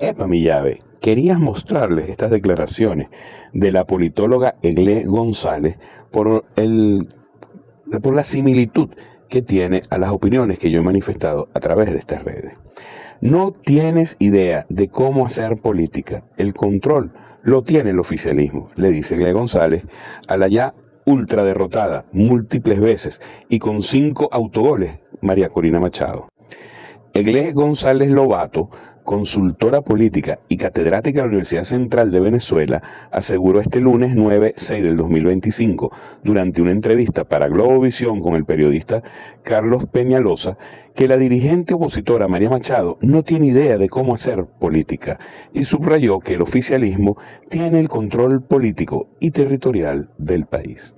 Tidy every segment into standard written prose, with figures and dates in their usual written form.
Epa, mi llave, querías mostrarles estas declaraciones de la politóloga Eglé González por la similitud que tiene a las opiniones que yo he manifestado a través de estas redes. No tienes idea de cómo hacer política. El control lo tiene el oficialismo, le dice Eglé González a la ya ultra derrotada múltiples veces y con 5 autogoles María Corina Machado. Eglé González Lobato, consultora política y catedrática de la Universidad Central de Venezuela, aseguró este lunes 9/6 del 2025, durante una entrevista para Globovisión con el periodista Carlos Peñalosa, que la dirigente opositora María Machado no tiene idea de cómo hacer política y subrayó que el oficialismo tiene el control político y territorial del país.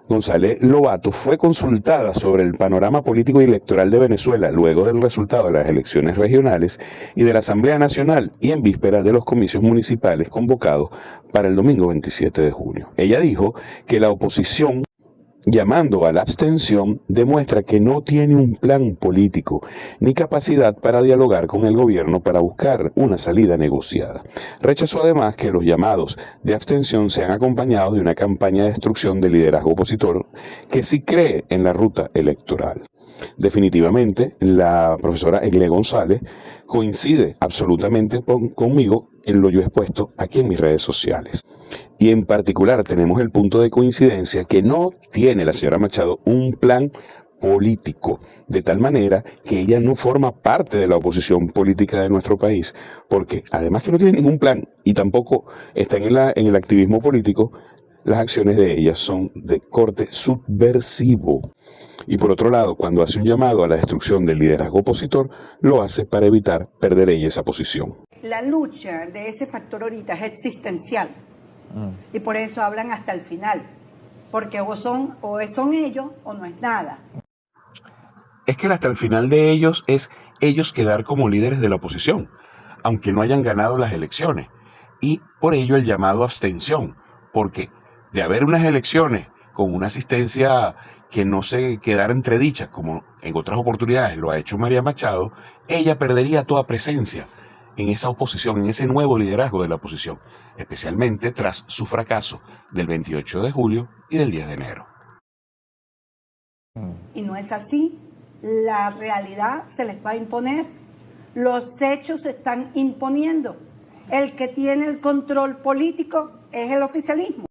González Lobato fue consultada sobre el panorama político y electoral de Venezuela luego del resultado de las elecciones regionales y de la Asamblea Nacional y en víspera de los comicios municipales convocados para el domingo 27 de junio. Ella dijo que la oposición, llamando a la abstención, demuestra que no tiene un plan político ni capacidad para dialogar con el gobierno para buscar una salida negociada. Rechazó además que los llamados de abstención sean acompañados de una campaña de destrucción del liderazgo opositor que sí cree en la ruta electoral. Definitivamente, la profesora Eglé González coincide absolutamente conmigo en lo yo expuesto aquí en mis redes sociales. Y en particular tenemos el punto de coincidencia que no tiene la señora Machado un plan político, de tal manera que ella no forma parte de la oposición política de nuestro país, porque además que no tiene ningún plan y tampoco está en el activismo político, las acciones de ella son de corte subversivo. Y por otro lado, cuando hace un llamado a la destrucción del liderazgo opositor, lo hace para evitar perder ella esa posición. La lucha de ese factor ahorita es existencial. Y por eso hablan hasta el final. Porque o son ellos o no es nada. Es que hasta el final de ellos es ellos quedar como líderes de la oposición, aunque no hayan ganado las elecciones. Y por ello el llamado a abstención, porque de haber unas elecciones con una asistencia que no se quedara entredicha, como en otras oportunidades lo ha hecho María Machado, ella perdería toda presencia en esa oposición, en ese nuevo liderazgo de la oposición, especialmente tras su fracaso del 28 de julio y del 10 de enero. Y no es así. La realidad se les va a imponer. Los hechos se están imponiendo. El que tiene el control político es el oficialismo.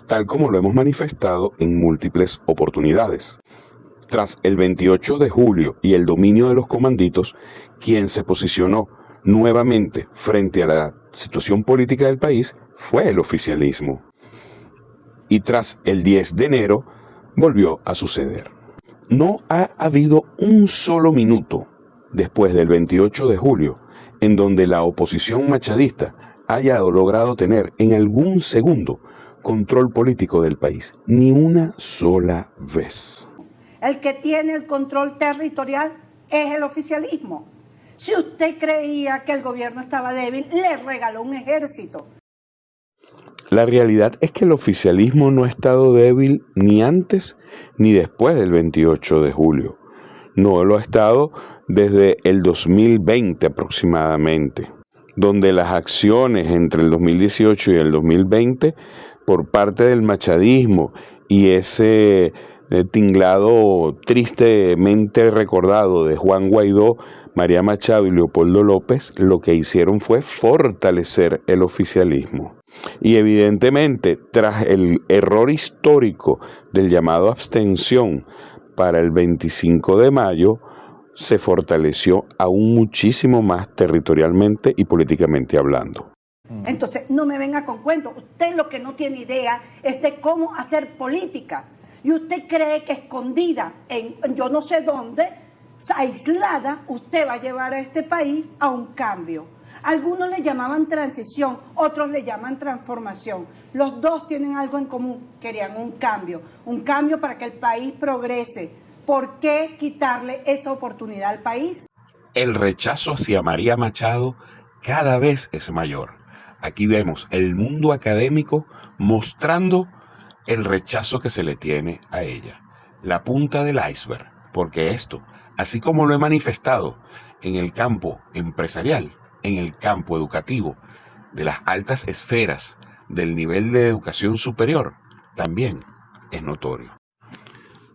Tal como lo hemos manifestado en múltiples oportunidades. Tras el 28 de julio y el dominio de los comanditos, quien se posicionó nuevamente frente a la situación política del país fue el oficialismo. Y tras el 10 de enero volvió a suceder. No ha habido un solo minuto después del 28 de julio en donde la oposición machadista haya logrado tener en algún segundo control político del país, ni una sola vez. El que tiene el control territorial es el oficialismo. Si usted creía que el gobierno estaba débil, le regaló un ejército. La realidad es que el oficialismo no ha estado débil ni antes ni después del 28 de julio. No lo ha estado desde el 2020 aproximadamente, donde las acciones entre el 2018 y el 2020 por parte del machadismo y ese tinglado tristemente recordado de Juan Guaidó, María Machado y Leopoldo López, lo que hicieron fue fortalecer el oficialismo. Y evidentemente, tras el error histórico del llamado abstención para el 25 de mayo, se fortaleció aún muchísimo más territorialmente y políticamente hablando. Entonces, no me venga con cuentos. Usted lo que no tiene idea es de cómo hacer política. Y usted cree que escondida en yo no sé dónde, aislada, usted va a llevar a este país a un cambio. Algunos le llamaban transición, otros le llaman transformación. Los dos tienen algo en común, querían un cambio para que el país progrese. ¿Por qué quitarle esa oportunidad al país? El rechazo hacia María Machado cada vez es mayor. Aquí vemos el mundo académico mostrando el rechazo que se le tiene a ella. La punta del iceberg, porque esto, así como lo he manifestado en el campo empresarial, en el campo educativo de las altas esferas del nivel de educación superior también es notorio.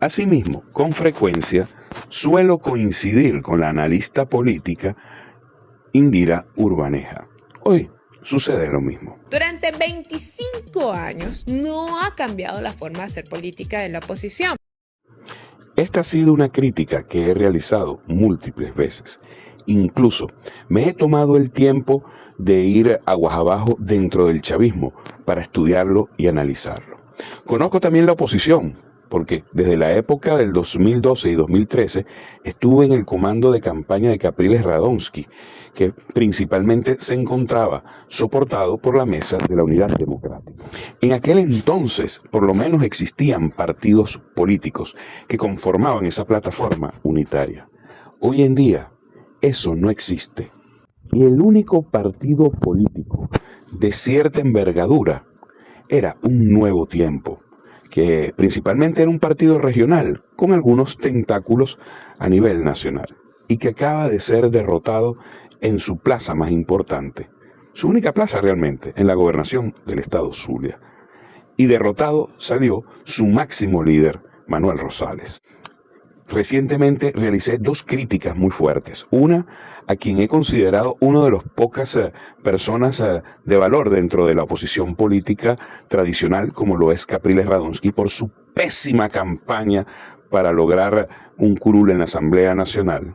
Asimismo, con frecuencia suelo coincidir con la analista política Indira Urbaneja. Hoy sucede lo mismo. Durante 25 años no ha cambiado la forma de hacer política de la oposición. Esta ha sido una crítica que he realizado múltiples veces. Incluso me he tomado el tiempo de ir aguas abajo dentro del chavismo para estudiarlo y analizarlo. Conozco también la oposición, porque desde la época del 2012 y 2013 estuve en el comando de campaña de Capriles Radonsky, que principalmente se encontraba soportado por la Mesa de la Unidad Democrática. En aquel entonces, por lo menos existían partidos políticos que conformaban esa plataforma unitaria. Hoy en día, eso no existe. Y el único partido político de cierta envergadura era Un Nuevo Tiempo, que principalmente era un partido regional con algunos tentáculos a nivel nacional y que acaba de ser derrotado en su plaza más importante, su única plaza realmente, en la gobernación del estado Zulia. Y derrotado salió su máximo líder, Manuel Rosales. Recientemente realicé dos críticas muy fuertes. Una, a quien he considerado uno de los pocas personas de valor dentro de la oposición política tradicional, como lo es Capriles Radonsky, por su pésima campaña para lograr un curul en la Asamblea Nacional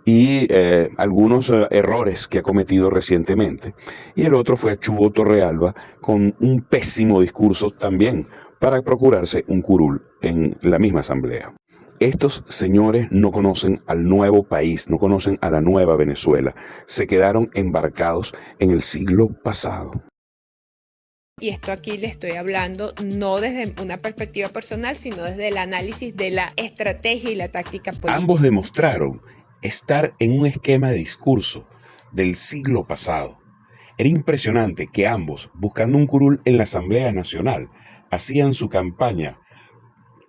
y algunos errores que ha cometido recientemente. Y el otro fue a Chubo Torrealba con un pésimo discurso también para procurarse un curul en la misma Asamblea. Estos señores no conocen al nuevo país, no conocen a la nueva Venezuela. Se quedaron embarcados en el siglo pasado. Y esto aquí le estoy hablando no desde una perspectiva personal, sino desde el análisis de la estrategia y la táctica política. Ambos demostraron estar en un esquema de discurso del siglo pasado. Era impresionante que ambos, buscando un curul en la Asamblea Nacional, hacían su campaña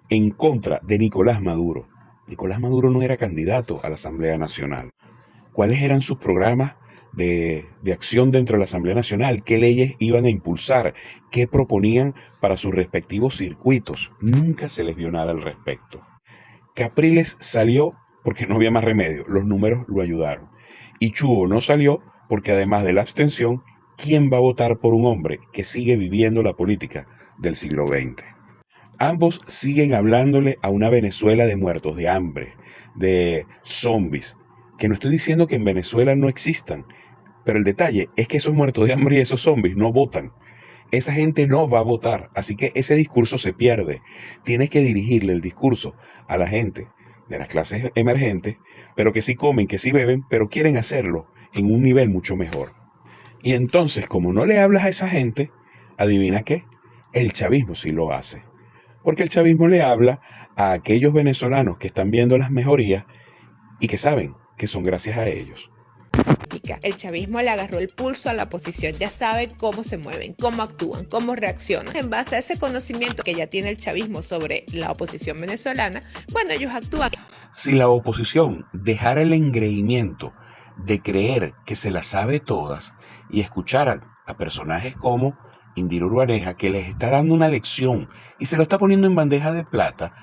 en contra de Nicolás Maduro. Nicolás Maduro no era candidato a la Asamblea Nacional. ¿Cuáles eran sus programas de acción dentro de la Asamblea Nacional? ¿Qué leyes iban a impulsar? ¿Qué proponían para sus respectivos circuitos? Nunca se les vio nada al respecto. Capriles salió porque no había más remedio. Los números lo ayudaron. Y Chubo no salió porque además de la abstención, ¿quién va a votar por un hombre que sigue viviendo la política del siglo XX? Ambos siguen hablándole a una Venezuela de muertos de hambre, de zombies, que no estoy diciendo que en Venezuela no existan, pero el detalle es que esos muertos de hambre y esos zombies no votan. Esa gente no va a votar, así que ese discurso se pierde. Tienes que dirigirle el discurso a la gente de las clases emergentes, pero que sí comen, que sí beben, pero quieren hacerlo en un nivel mucho mejor. Y entonces, como no le hablas a esa gente, adivina qué, el chavismo sí lo hace. Porque el chavismo le habla a aquellos venezolanos que están viendo las mejorías y que saben que son gracias a ellos. El chavismo le agarró el pulso a la oposición, ya sabe cómo se mueven, cómo actúan, cómo reaccionan. En base a ese conocimiento que ya tiene el chavismo sobre la oposición venezolana, bueno, ellos actúan. Si la oposición dejara el engreimiento de creer que se las sabe todas y escucharan a personajes como Indira Urbaneja, que les está dando una lección y se lo está poniendo en bandeja de plata,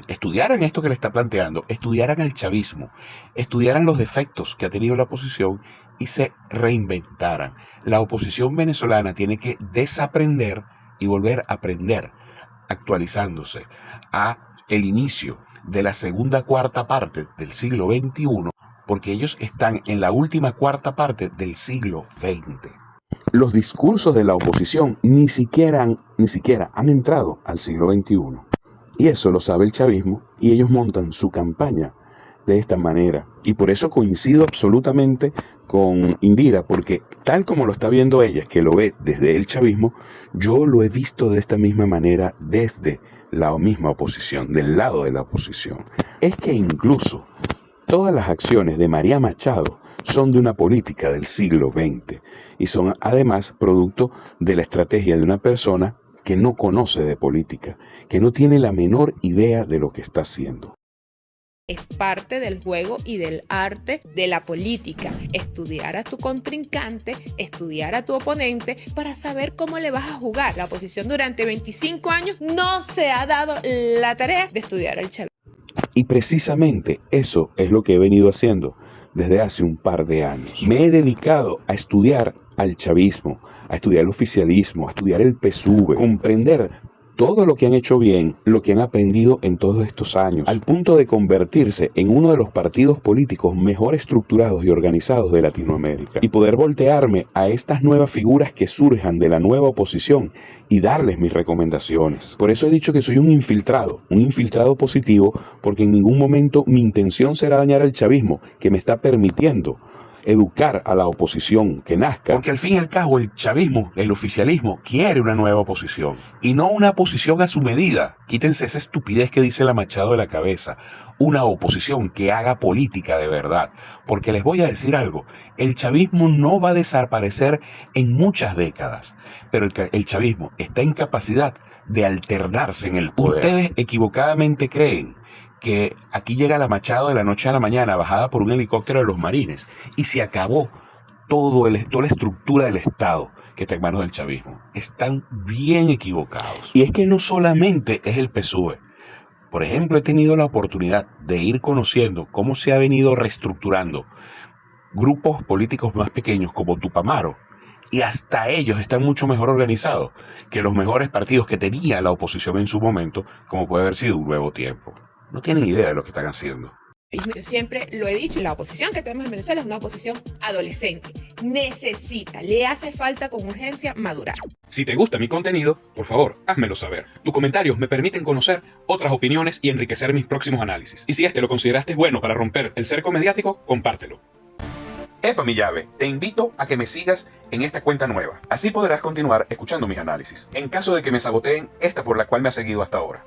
estudiaran esto que le está planteando, estudiaran el chavismo, estudiaran los defectos que ha tenido la oposición y se reinventaran. La oposición venezolana tiene que desaprender y volver a aprender, actualizándose a el inicio de la segunda cuarta parte del siglo XXI, porque ellos están en la última cuarta parte del siglo XX. Los discursos de la oposición ni siquiera han entrado al siglo XXI. Y eso lo sabe el chavismo y ellos montan su campaña de esta manera. Y por eso coincido absolutamente con Indira, porque tal como lo está viendo ella, que lo ve desde el chavismo, yo lo he visto de esta misma manera desde la misma oposición, del lado de la oposición. Es que incluso todas las acciones de María Machado son de una política del siglo XX y son además producto de la estrategia de una persona que no conoce de política, que no tiene la menor idea de lo que está haciendo. Es parte del juego y del arte de la política. Estudiar a tu contrincante, estudiar a tu oponente para saber cómo le vas a jugar. La oposición durante 25 años no se ha dado la tarea de estudiar al chavismo. Y precisamente eso es lo que he venido haciendo desde hace un par de años. Me he dedicado a estudiar al chavismo, a estudiar el oficialismo, a estudiar el PSUV, comprender todo lo que han hecho bien, lo que han aprendido en todos estos años, al punto de convertirse en uno de los partidos políticos mejor estructurados y organizados de Latinoamérica, y poder voltearme a estas nuevas figuras que surjan de la nueva oposición y darles mis recomendaciones. Por eso he dicho que soy un infiltrado positivo, porque en ningún momento mi intención será dañar al chavismo, que me está permitiendo educar a la oposición que nazca. Porque al fin y al cabo el chavismo, el oficialismo, quiere una nueva oposición. Y no una oposición a su medida. Quítense esa estupidez que dice la Machado de la cabeza. Una oposición que haga política de verdad. Porque les voy a decir algo. El chavismo no va a desaparecer en muchas décadas. Pero el chavismo está en capacidad de alternarse en el poder. Ustedes equivocadamente creen que aquí llega la Machado de la noche a la mañana, bajada por un helicóptero de los marines, y se acabó toda la estructura del Estado que está en manos del chavismo. Están bien equivocados. Y es que no solamente es el PSUV. Por ejemplo, he tenido la oportunidad de ir conociendo cómo se ha venido reestructurando grupos políticos más pequeños como Tupamaro, y hasta ellos están mucho mejor organizados que los mejores partidos que tenía la oposición en su momento, como puede haber sido un Nuevo Tiempo. No tienen idea de lo que están haciendo. Yo siempre lo he dicho, la oposición que tenemos en Venezuela es una oposición adolescente. Le hace falta con urgencia madurar. Si te gusta mi contenido, por favor, házmelo saber. Tus comentarios me permiten conocer otras opiniones y enriquecer mis próximos análisis. Y si este lo consideraste bueno para romper el cerco mediático, compártelo. Epa mi llave, te invito a que me sigas en esta cuenta nueva. Así podrás continuar escuchando mis análisis, en caso de que me saboteen esta por la cual me has seguido hasta ahora.